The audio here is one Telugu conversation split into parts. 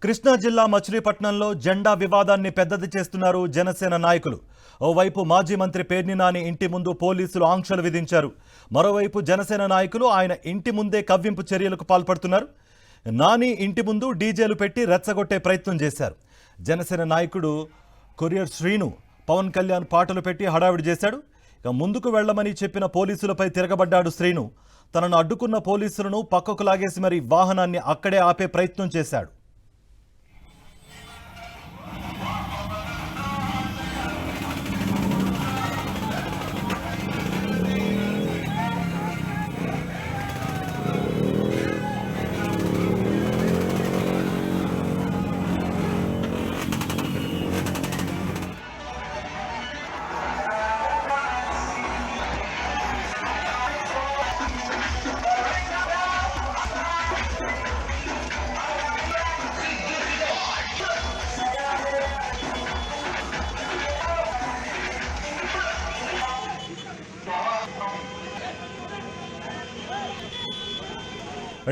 కృష్ణా జిల్లా మచిలీపట్నంలో జెండా వివాదాన్ని పెద్దది చేస్తున్నారు జనసేన నాయకులు. ఓవైపు మాజీ మంత్రి పేర్ని నాని ఇంటి ముందు పోలీసులు ఆంక్షలు విధించారు. మరోవైపు జనసేన నాయకులు ఆయన ఇంటి ముందే కవ్వింపు చర్యలకు పాల్పడుతున్నారు. నాని ఇంటి ముందు డీజేలు పెట్టి రెచ్చగొట్టే ప్రయత్నం చేశారు. జనసేన నాయకుడు కొరియర్ శ్రీను పవన్ కళ్యాణ్ పాటలు పెట్టి హడావిడి చేశాడు. ఇక ముందుకు వెళ్లమని చెప్పిన పోలీసులపై తిరగబడ్డాడు శ్రీను. తనను అడ్డుకున్న పోలీసులను పక్కకు లాగేసి మరి వాహనాన్ని అక్కడే ఆపే ప్రయత్నం చేశాడు.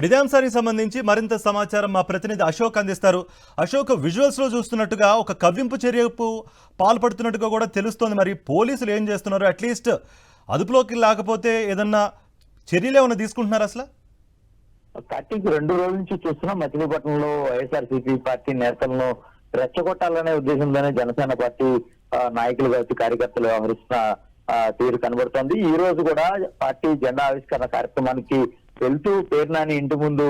ఇదే అంశానికి సంబంధించి మరింత సమాచారం మా ప్రతినిధి అశోక్ అందిస్తారు. అశోక్, విజువల్స్ లో చూస్తున్నట్టుగా ఒక కవ్వింపు చర్యకు పాల్పడుతున్నట్టుగా కూడా తెలుస్తోంది. మరి పోలీసులు ఏం చేస్తున్నారు? అట్లీస్ట్ అదుపులోకి లేకపోతే ఏదన్నా చర్యలు ఏమైనా తీసుకుంటున్నారు? అసలు పార్టీకి 2 రోజుల నుంచి చూస్తున్నాం. మచిలీపట్నంలో వైఎస్ఆర్సీపీ పార్టీ నేతలను రెచ్చగొట్టాలనే ఉద్దేశంతోనే జనసేన పార్టీ నాయకులు కావచ్చు, కార్యకర్తలు వ్యవహరిస్తున్న తీరు కనబడుతోంది. ఈ రోజు కూడా పార్టీ జెండా ఆవిష్కరణ కార్యక్రమానికి వెళ్తూ పేర్ని నాని ఇంటి ముందు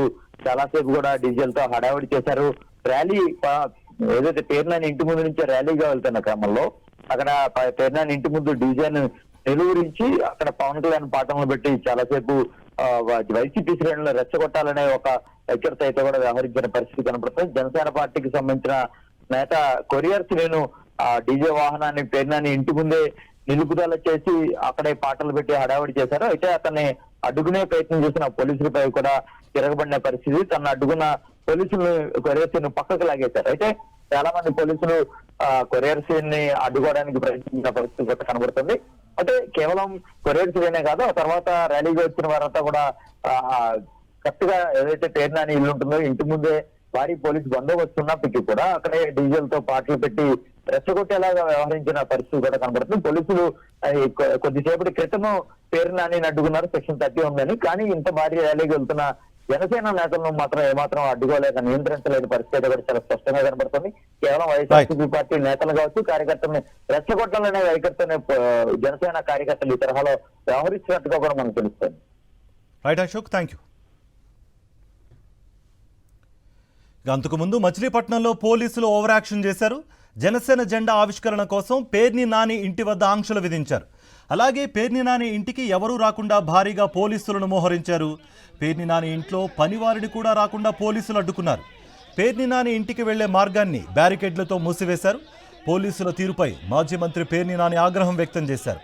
చాలాసేపు కూడా డీజేల్ తో హడావిడి చేశారు. ర్యాలీ ఏదైతే పేర్ని నాని ఇంటి ముందు నుంచి ర్యాలీగా వెళ్తున్న క్రమంలో అక్కడ పేర్ని నాని ఇంటి ముందు డీజేను నిలువరించి అక్కడ పవన్ కళ్యాణ్ పాటలను పెట్టి చాలాసేపు వైసీపీ శ్రేణులను రెచ్చగొట్టాలనే ఒక హెచ్చరిక అయితే కూడా వ్యవహరించిన పరిస్థితి కనపడుతుంది. జనసేన పార్టీకి సంబంధించిన నేత కొరియర్ శ్రీను ఆ డీజే వాహనాన్ని పేర్ని నాని ఇంటి ముందే నిలుపుదల చేసి అక్కడే పాటలు పెట్టి హడావిడి చేశారు. అయితే అతన్ని అడ్డుకునే ప్రయత్నం చేసిన పోలీసులపై కూడా తిరగబడిన పరిస్థితి. తనను అడ్డుకున్న పోలీసులను కొరియర్ శ్రీని పక్కకు లాగేశారు. అయితే చాలా మంది పోలీసులు కొరియర్ శ్రీని అడ్డుకోవడానికి ప్రయత్నించిన పరిస్థితి కూడా కనబడుతుంది. అయితే కేవలం కొరియర్ శ్రీనే కాదు, ఆ తర్వాత ర్యాలీగా వచ్చిన వారంతా కూడా కరెక్ట్ గా ఏదైతే పేర్ని నాని ఇల్లు ఉంటుందో ఇంటి ముందే భారీ పోలీసు బందోబస్తు ఉన్నప్పటికీ కూడా అక్కడే డీజేల్ తో పాటలు పెట్టి రెచ్చగొట్టేలాగా వ్యవహరించిన పరిస్థితి కూడా కనబడుతుంది. పోలీసులు కొద్దిసేపటి క్రితం పేర్ని నాని అడ్డుకున్నారు, సెక్షన్ 30 ఉందని. కానీ ఇంత భారీ ర్యాలీకి వెళ్తున్న జనసేన నేతలను మాత్రం ఏమాత్రం అడ్డుకోలేక నియంత్రించలేని పరిస్థితి కూడా చాలా స్పష్టంగా కనబడుతుంది. కేవలం వైఎస్ఆర్సీపీ పార్టీ నేతలు కావచ్చు, కార్యకర్తలని రెచ్చగొట్టాలనే వైఖరితోనే జనసేన కార్యకర్తలు ఈ తరహాలో వ్యవహరిస్తున్నట్టుగా కూడా మనకు తెలుస్తుంది. Right Ashok, thank you. అంతకుముందు మచిలీపట్నంలో పోలీసులు ఓవర్ యాక్షన్ చేశారు. జనసేన జెండా ఆవిష్కరణ కోసం పేర్ని నాని ఇంటి వద్ద ఆంక్షలు విధించారు. అలాగే పేర్ని నాని ఇంటికి ఎవరూ రాకుండా భారీగా పోలీసులను మోహరించారు. పేర్ని నాని ఇంట్లో పనివారిని కూడా రాకుండా పోలీసులు అడ్డుకున్నారు. పేర్ని నాని ఇంటికి వెళ్లే మార్గాన్ని బ్యారికేడ్లతో మూసివేశారు. పోలీసుల తీరుపై మాజీ మంత్రి పేర్ని నాని ఆగ్రహం వ్యక్తం చేశారు.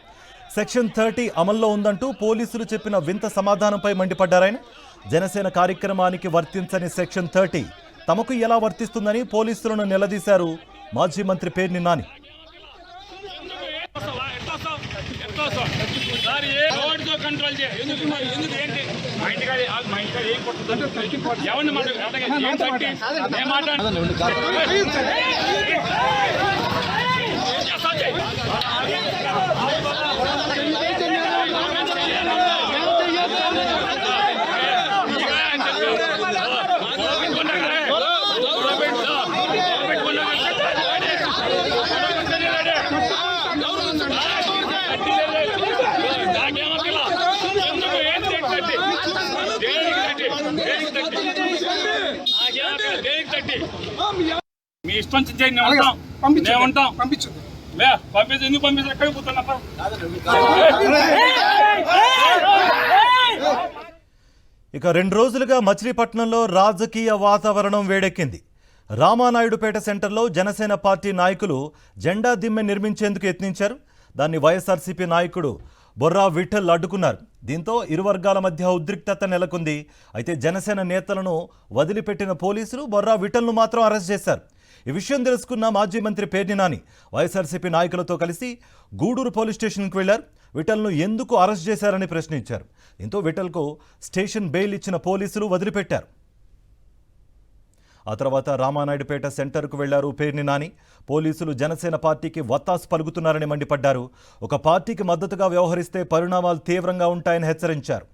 సెక్షన్ 30 అమల్లో ఉందంటూ పోలీసులు చెప్పిన వింత సమాధానంపై మండిపడ్డారాయన. జనసేన కార్యక్రమానికి వర్తించని సెక్షన్ 30 తమకు ఎలా వర్తిస్తుందని పోలీసులను నిలదీశారు మాజీ మంత్రి పేర్ని నాని. మీ ఇష్టం పంపించు. ఎందుకు పంపించారు? ఎక్కడికి పోతున్నా? ఇక 2 రోజులుగా మచిలీపట్నంలో రాజకీయ వాతావరణం వేడెక్కింది. రామానాయుడుపేట సెంటర్లో జనసేన పార్టీ నాయకులు జెండా దిమ్మె నిర్మించేందుకు యత్నించారు. దాన్ని వైఎస్ఆర్సీపీ నాయకుడు బొర్రా విఠల్ అడ్డుకున్నారు. దీంతో ఇరు వర్గాల మధ్య ఉద్రిక్తత నెలకొంది. అయితే జనసేన నేతలను వదిలిపెట్టిన పోలీసులు బొర్రా విఠల్ను మాత్రం అరెస్ట్ చేశారు. ఈ విషయం తెలుసుకున్న మాజీ మంత్రి పేర్ని నాని వైఎస్ఆర్సీపీ నాయకులతో కలిసి గూడూరు పోలీస్ స్టేషన్కు వెళ్లారు. విఠల్ను ఎందుకు అరెస్ట్ చేశారని ప్రశ్నించారు. దీంతో విఠల్కు స్టేషన్ బెయిల్ ఇచ్చిన పోలీసులు వదిలిపెట్టారు. ఆ తర్వాత రామానాయుడుపేట సెంటర్కు వెళ్లారు పేర్ని నాని. పోలీసులు జనసేన పార్టీకి వత్తాసు పలుకుతున్నారని మండిపడ్డారు. ఒక పార్టీకి మద్దతుగా వ్యవహరిస్తే పరిణామాలు తీవ్రంగా ఉంటాయని హెచ్చరించారు.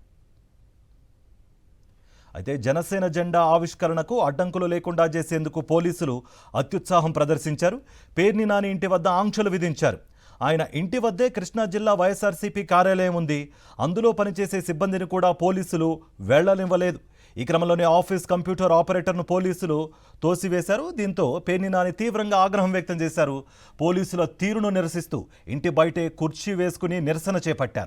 అయితే జనసేన జెండా ఆవిష్కరణకు అడ్డంకులు లేకుండా చేసేందుకు పోలీసులు అత్యుత్సాహం ప్రదర్శించారు. పేర్ని నాని ఇంటి వద్ద ఆంక్షలు విధించారు. ఆయన ఇంటి వద్దే కృష్ణా జిల్లా వైఎస్ఆర్సీపీ కార్యాలయం ఉంది. అందులో పనిచేసే సిబ్బందిని కూడా పోలీసులు వెళ్లనివ్వలేదు. ఈ క్రమంలోనే ఆఫీస్ కంప్యూటర్ ఆపరేటర్ను పోలీసులు తోసివేశారు. దీంతో పేర్ని నాని తీవ్రంగా ఆగ్రహం వ్యక్తం చేశారు. పోలీసుల తీరును నిరసిస్తూ ఇంటి బయటే కుర్చీ వేసుకుని నిరసన చేపట్టారు.